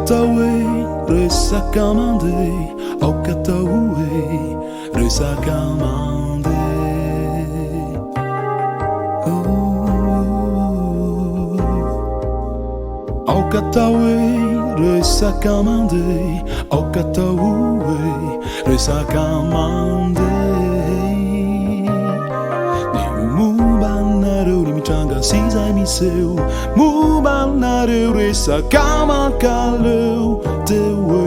Resaka Mandeha, Resaka Mandeha. Resaka Mandeha, Resaka Mandeha. Mubanaru nimichanga sizai miseu, mubanaru resaka mankaleu tewe.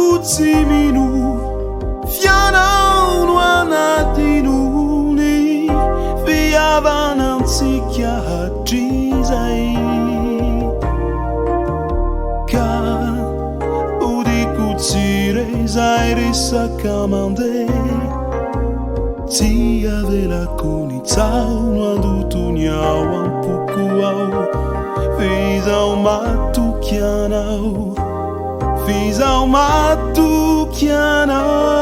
Zautiminu, fiana unwanatinu ni viavanantikia hatrizai. Ka udikutire zai resaka mandeha. Ti avela con i tau quando tu niau un poco au. Fiz ao matu chianau, fiz ao matu chianau.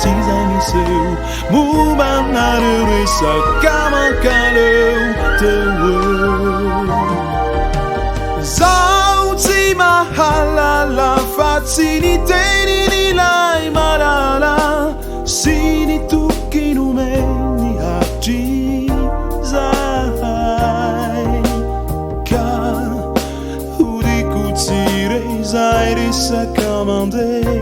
Sizai miseu, mubanaru resaka mankaleu tewe. Zauti mahalala, facilite ni lai malala. Sini tuki no meni hatrizai. Ka udikutire zai resaka mandeha.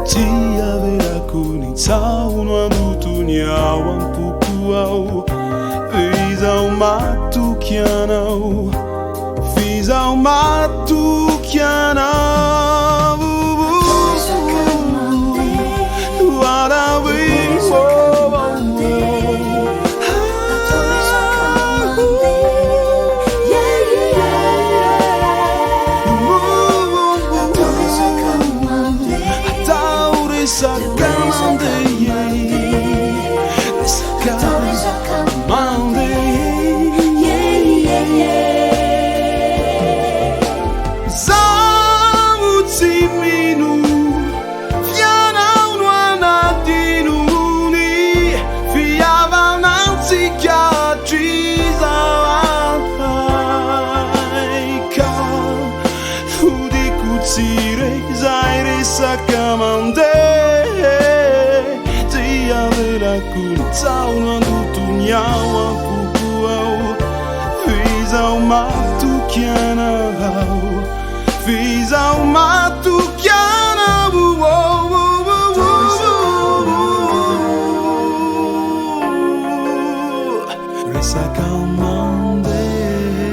Ti aveva con i tau quando tu niau un poco au. Fiz ao matu chianau, fiz ao matu chianau. Resaka Mandeha, Resaka Mandeha. Zautiminu, fiana unwanatinu ni viavanantikia hatrizai. Ka udikutire zai resaka mandeha. Tau quando tu niau un poco au. Fiz ao matu chianau, fiz ao matu chianau. Resaka Mandeha.